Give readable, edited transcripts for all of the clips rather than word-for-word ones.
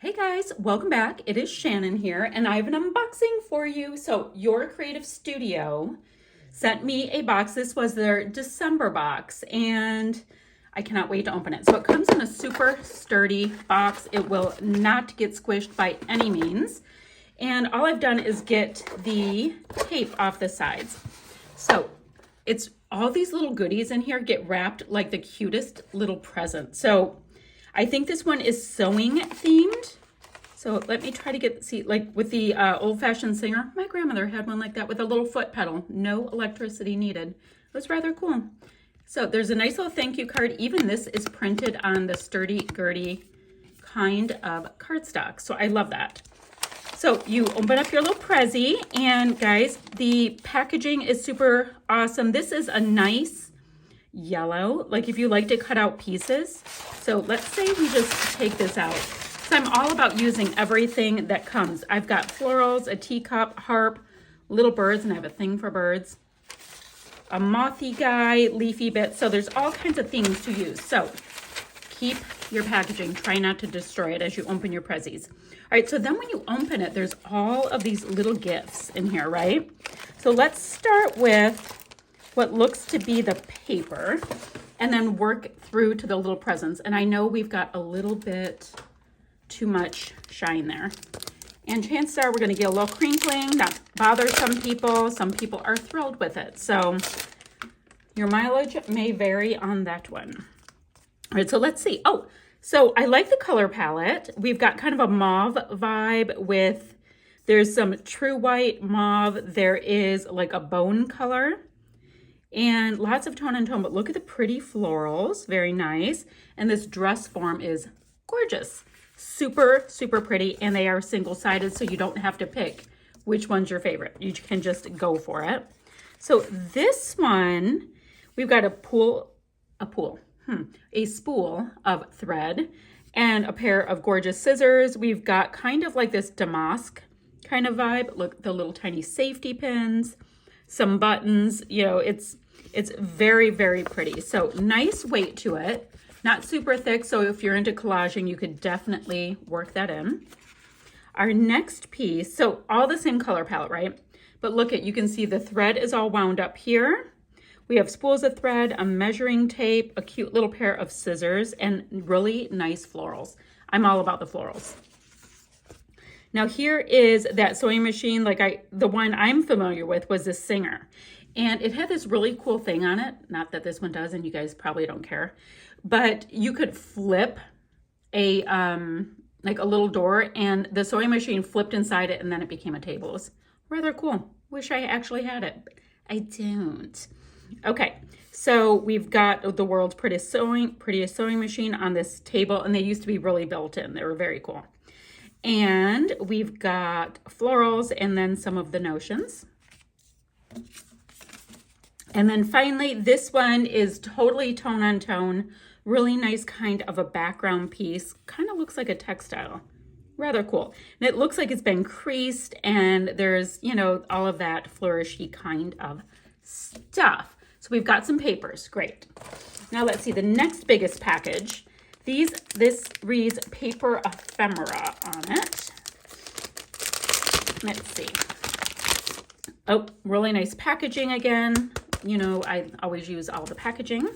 Hey guys, welcome back. It is Shannon here, and I have an unboxing for you. So, Your Creative Studio sent me a box. This was their December box, and I cannot wait to open it. So, it comes in a super sturdy box. It will not get squished by any means. And all I've done is get the tape off the sides. So, it's all these little goodies in here get wrapped like the cutest little present. So, I think this one is sewing themed. So let me try to see, like with the old-fashioned singer, my grandmother had one like that with a little foot pedal, no electricity needed. It was rather cool. So there's a nice little thank you card. Even this is printed on the sturdy, girdy kind of cardstock. So I love that. So you open up your little Prezi, and guys, the packaging is super awesome. This is a nice yellow, like if you like to cut out pieces. So let's say we just take this out. So I'm all about using everything that comes. I've got florals, a teacup, harp, little birds, and I have a thing for birds, a mothy guy, leafy bit. So there's all kinds of things to use. So keep your packaging. Try not to destroy it as you open your Prezis. All right, so then when you open it, there's all of these little gifts in here, right? So let's start with what looks to be the paper and then work through to the little presents. And I know we've got a little bit too much shine there. And chances are we're gonna get a little crinkling, not bother some people. Some people are thrilled with it. So your mileage may vary on that one. All right, so let's see. Oh, so I like the color palette. We've got kind of a mauve vibe with, there's some true white mauve. There is like a bone color. And lots of tone and tone, but look at the pretty florals, very nice. And this dress form is gorgeous. Super, super pretty, and they are single-sided, so you don't have to pick which one's your favorite. You can just go for it. So this one, we've got a spool of thread and a pair of gorgeous scissors. We've got kind of like this damask kind of vibe. Look, the little tiny safety pins, some buttons, you know, it's very, very pretty. So nice weight to it, not super thick. So if you're into collaging, you could definitely work that in. Our next piece, so all the same color palette, right? But look at, you can see the thread is all wound up here. We have spools of thread, a measuring tape, a cute little pair of scissors, and really nice florals. I'm all about the florals. Now here is that sewing machine, the one I'm familiar with was the Singer. And it had this really cool thing on it. Not that this one does, and you guys probably don't care. But you could flip a like a little door, and the sewing machine flipped inside it, and then it became a table. It was rather cool. Wish I actually had it, but I don't. Okay, so we've got the world's prettiest sewing machine on this table, and they used to be really built in. They were very cool. And we've got florals and then some of the notions. And then finally, this one is totally tone on tone, really nice kind of a background piece. Kind of looks like a textile, rather cool. And it looks like it's been creased, and there's, you know, all of that flourishy kind of stuff. So we've got some papers, great. Now let's see the next biggest package. This reads paper ephemera on it. Let's see. Oh, really nice packaging again. You know, I always use all the packaging.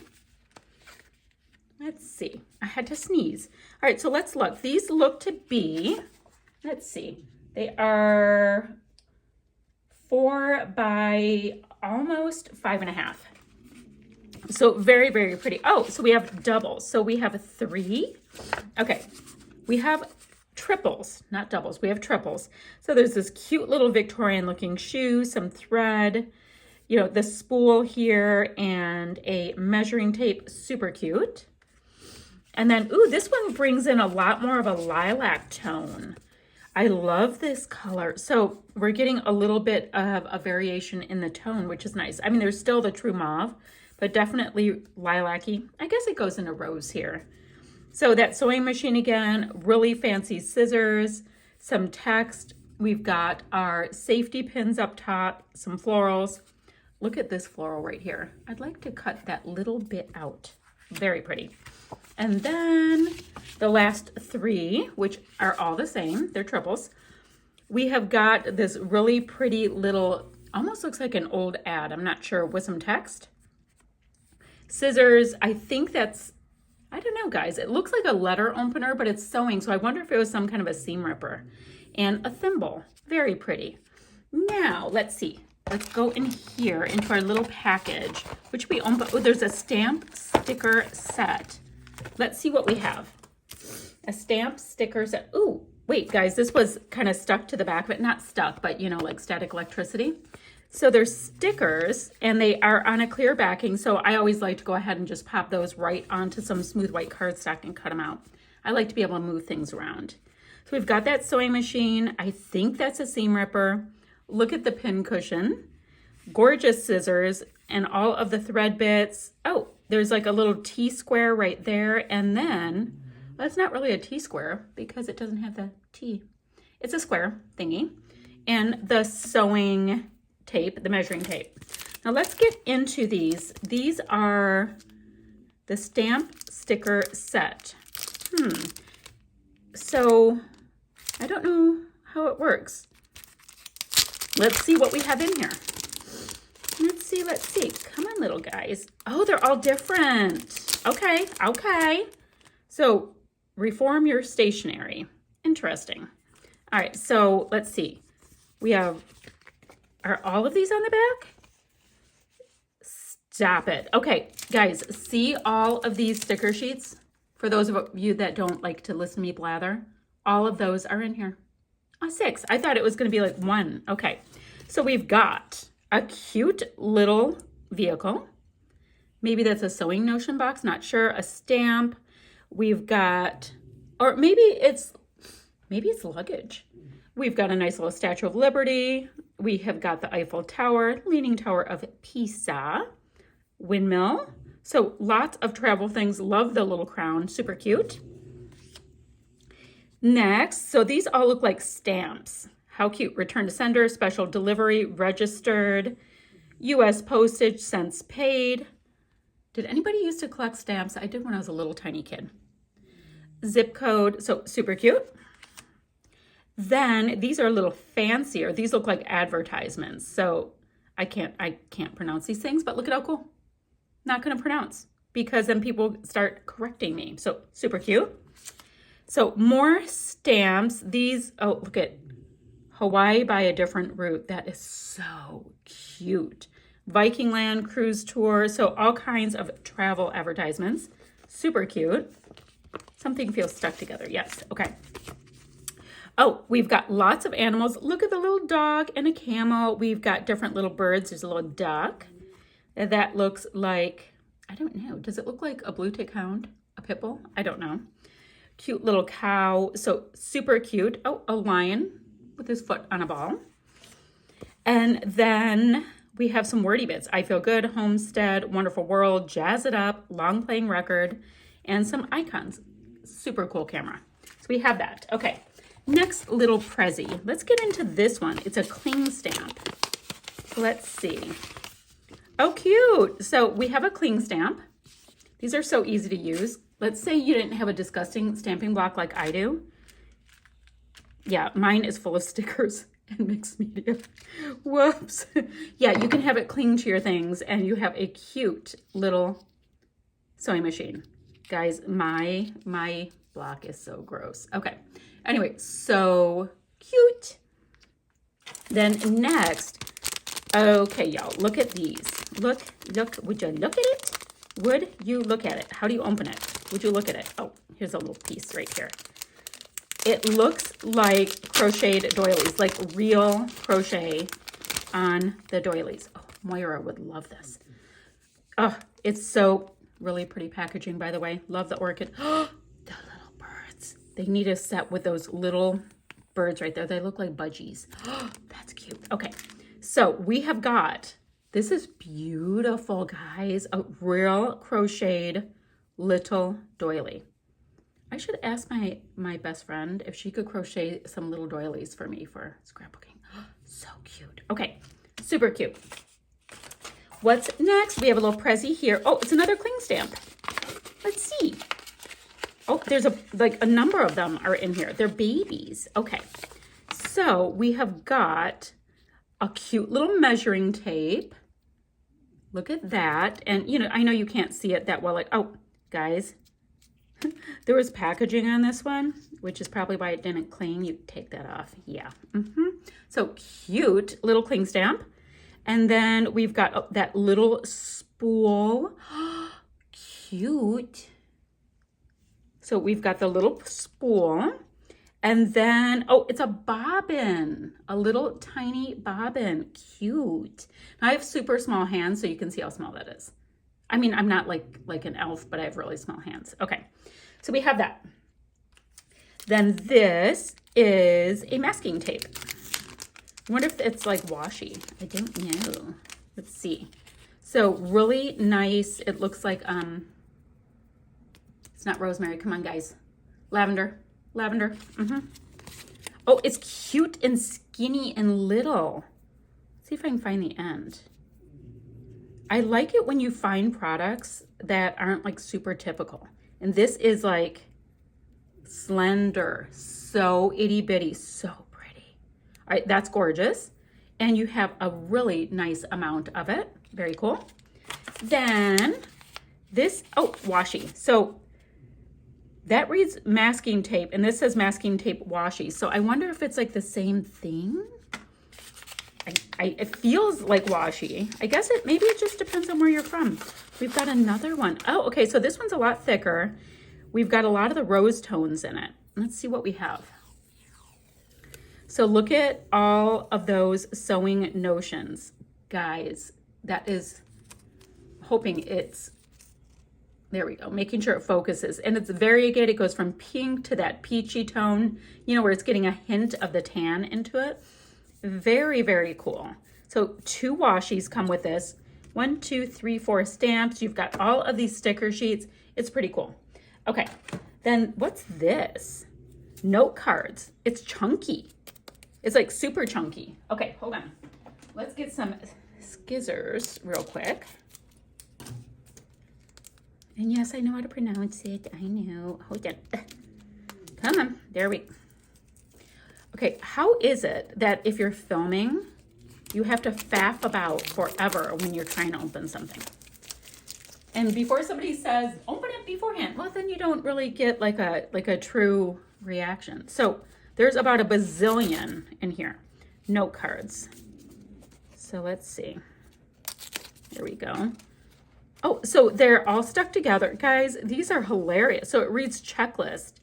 Let's see. I had to sneeze. All right, so let's look. These look to be, let's see. They are 4 by almost 5.5. So very, very pretty. Oh, so we have doubles. So we have 3. Okay, we have triples, not doubles. We have triples. So there's this cute little Victorian looking shoe, some thread, you know, the spool here, and a measuring tape, super cute. And then, ooh, this one brings in a lot more of a lilac tone. I love this color. So we're getting a little bit of a variation in the tone, which is nice. I mean, there's still the true mauve, but definitely lilac-y. I guess it goes in a rose here. So that sewing machine again, really fancy scissors, some text. We've got our safety pins up top, some florals. Look at this floral right here. I'd like to cut that little bit out. Very pretty. And then the last three, which are all the same, they're triples. We have got this really pretty little, almost looks like an old ad, I'm not sure, with some text. Scissors, I think that's, I don't know, guys. It looks like a letter opener, but it's sewing, so I wonder if it was some kind of a seam ripper. And a thimble, very pretty. Now, let's see. Let's go in here into our little package, which we own. Oh, there's a stamp sticker set. Let's see what we have. A stamp sticker set. Ooh, wait, guys, this was kind of stuck to the back of it. Not stuck, but you know, like static electricity. So there's stickers and they are on a clear backing. So I always like to go ahead and just pop those right onto some smooth white cardstock and cut them out. I like to be able to move things around. So we've got that sewing machine. I think that's a seam ripper. Look at the pin cushion, gorgeous scissors, and all of the thread bits. Oh, there's like a little T-square right there. And then, well, it's not really a T-square because it doesn't have the T. It's a square thingy. And the sewing tape, the measuring tape. Now let's get into these. These are the stamp sticker set. So I don't know how it works. Let's see what we have in here. Let's see. Come on, little guys. Oh, they're all different. Okay. So reform your stationery. Interesting. All right, so let's see. We have, are all of these on the back? Stop it. Okay, guys, see all of these sticker sheets? For those of you that don't like to listen to me blather, all of those are in here. Oh, 6. I thought it was going to be like 1. Okay, so we've got a cute little vehicle. Maybe that's a sewing notion box, not sure. A stamp. We've got, or maybe it's luggage. We've got a nice little Statue of Liberty. We have got the Eiffel Tower, Leaning Tower of Pisa, windmill. So lots of travel things. Love the little crown, super cute. Next, so these all look like stamps. How cute. Return to sender, special delivery, registered, U.S. postage, cents paid. Did anybody used to collect stamps? I did when I was a little tiny kid. Zip code, so super cute. Then these are a little fancier. These look like advertisements. So I can't pronounce these things, but look at how cool. Not going to pronounce because then people start correcting me. So super cute. So more stamps. These, oh, look at Hawaii by a different route. That is so cute. Viking Land cruise tour. So all kinds of travel advertisements. Super cute. Something feels stuck together. Yes. Okay. Oh, we've got lots of animals. Look at the little dog and a camel. We've got different little birds. There's a little duck. That looks like, I don't know. Does it look like a blue tick hound? A pit bull? I don't know. Cute little cow. So super cute. Oh, a lion with his foot on a ball. And then we have some wordy bits. I feel good, homestead, wonderful world, jazz it up, long playing record, and some icons. Super cool camera. So we have that. Okay. Next little Prezi. Let's get into this one. It's a cling stamp. Let's see. Oh, cute. So we have a cling stamp. These are so easy to use. Let's say you didn't have a disgusting stamping block like I do. Yeah, mine is full of stickers and mixed media. Whoops. Yeah, you can have it cling to your things and you have a cute little sewing machine. Guys, my block is so gross. Okay. Anyway, so cute. Then next, okay, y'all, look at these. Look, would you look at it? Would you look at it? How do you open it? Would you look at it? Oh, here's a little piece right here. It looks like crocheted doilies, like real crochet on the doilies. Oh, Moira would love this. Oh, it's so really pretty packaging, by the way. Love the orchid. Oh, the little birds. They need a set with those little birds right there. They look like budgies. Oh, that's cute. Okay, so we have got, this is beautiful, guys. A real crocheted little doily. I should ask my best friend if she could crochet some little doilies for me for scrapbooking. Oh, so cute. Okay, super cute. What's next? We have a little Prezi here. Oh, it's another cling stamp. there's a number of them are in here. They're babies. Okay. So we have got a cute little measuring tape. Look at that. And, you know, I know you can't see it that well. Like, oh, guys, there was packaging on this one, which is probably why it didn't cling. You take that off. Yeah. So cute little cling stamp. And then we've got that little spool. Cute. So we've got the little spool. And then, oh, it's a bobbin, a little tiny bobbin. Cute. Now I have super small hands, so you can see how small that is. I mean, I'm not like an elf, but I have really small hands. Okay, so we have that. Then this is a masking tape. I wonder if it's like washi. I don't know. Let's see. So really nice. It looks like, it's not rosemary. Come on, guys. Lavender. Lavender. Oh, it's cute and skinny and little. Let's see if I can find the end. I like it when you find products that aren't like super typical. And this is like slender, so itty bitty, so pretty. All right, that's gorgeous. And you have a really nice amount of it. Very cool. Then this, oh, washi. So that reads masking tape, and this says masking tape washi. So I wonder if it's like the same thing. It feels like washi. I guess maybe it just depends on where you're from. We've got another one. Oh, okay, so this one's a lot thicker. We've got a lot of the rose tones in it. Let's see what we have. So look at all of those sewing notions. Guys, that is, hoping it's, there we go, making sure it focuses. And it's variegated. It goes from pink to that peachy tone, you know, where it's getting a hint of the tan into it. Very, very cool. So 2 washis come with this. 1, 2, 3, 4 stamps. You've got all of these sticker sheets. It's pretty cool. Okay, then what's this? Note cards. It's chunky. It's like super chunky. Okay, hold on. Let's get some scissors real quick. And yes, I know how to pronounce it. I know. Hold on. Come on. There we go. Okay, how is it that if you're filming, you have to faff about forever when you're trying to open something? And before somebody says, open it beforehand, well, then you don't really get like a true reaction. So there's about a bazillion in here. Note cards. So let's see. There we go. Oh, so they're all stuck together. Guys, these are hilarious. So it reads checklist,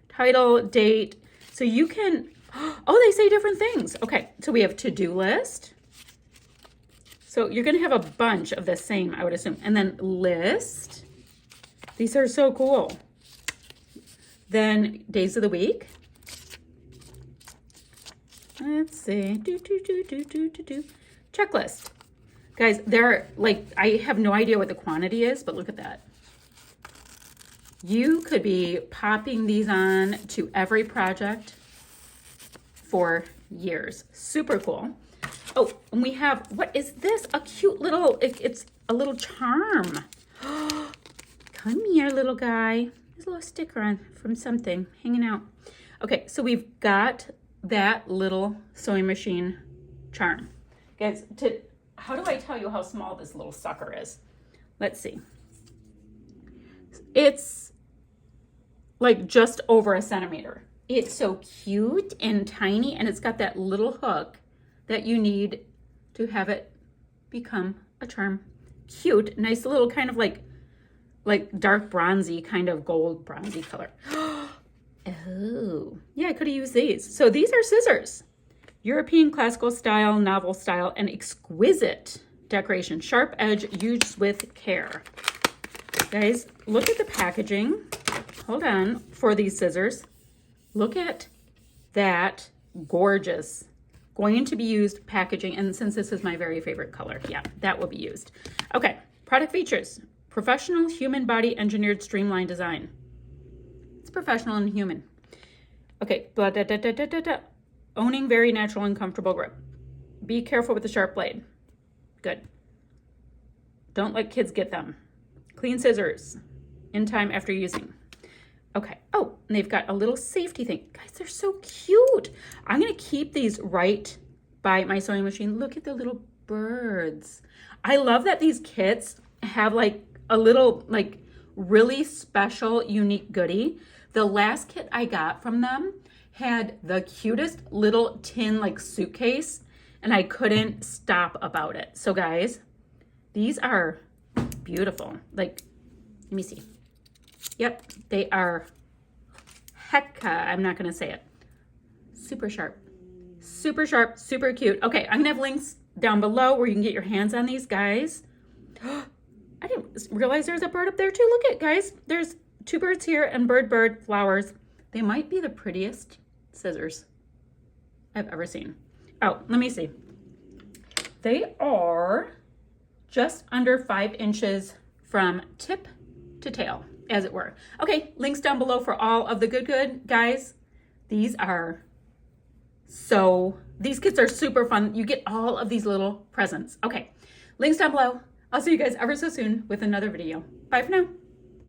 title, date. So you can, oh, they say different things. Okay, so we have to-do list. So you're gonna have a bunch of the same, I would assume. And then list. These are so cool. Then days of the week. Let's see, checklist. Guys, they're like, I have no idea what the quantity is, but look at that. You could be popping these on to every project for years. Super cool. Oh, and we have, what is this? A cute little, it's a little charm. Come here, little guy. There's a little sticker on from something hanging out. Okay, so we've got that little sewing machine charm. Guys, how do I tell you how small this little sucker is? Let's see. It's like just over a centimeter. It's so cute and tiny, and it's got that little hook that you need to have it become a charm. Cute, nice little kind of like dark bronzy, kind of gold bronzy color. Oh, yeah, I could have used these. So these are scissors. European classical style, novel style, and exquisite decoration. Sharp edge, used with care. Guys, look at the packaging. Hold on, for these scissors. Look at that gorgeous, going to be used packaging. And since this is my very favorite color, yeah, that will be used. Okay, product features. Professional human body engineered streamlined design. It's professional and human. Okay, blah, da, da, da, da, da, da. Owning very natural and comfortable grip. Be careful with the sharp blade. Good. Don't let kids get them. Clean scissors in time after using. Okay. Oh, and they've got a little safety thing. Guys, they're so cute. I'm going to keep these right by my sewing machine. Look at the little birds. I love that these kits have like a little, like really special, unique goodie. The last kit I got from them had the cutest little tin like suitcase, and I couldn't stop about it. So guys, these are beautiful. Like, let me see. Yep, they are I'm not gonna say it. Super sharp, super cute. Okay, I'm gonna have links down below where you can get your hands on these, guys. I didn't realize there's a bird up there too. Look at, guys, there's two birds here and bird flowers. They might be the prettiest scissors I've ever seen. Oh, let me see. They are just under 5 inches from tip to tail, as it were. Okay, links down below for all of the good guys. These kits are super fun. You get all of these little presents. Okay, links down below. I'll see you guys ever so soon with another video. Bye for now.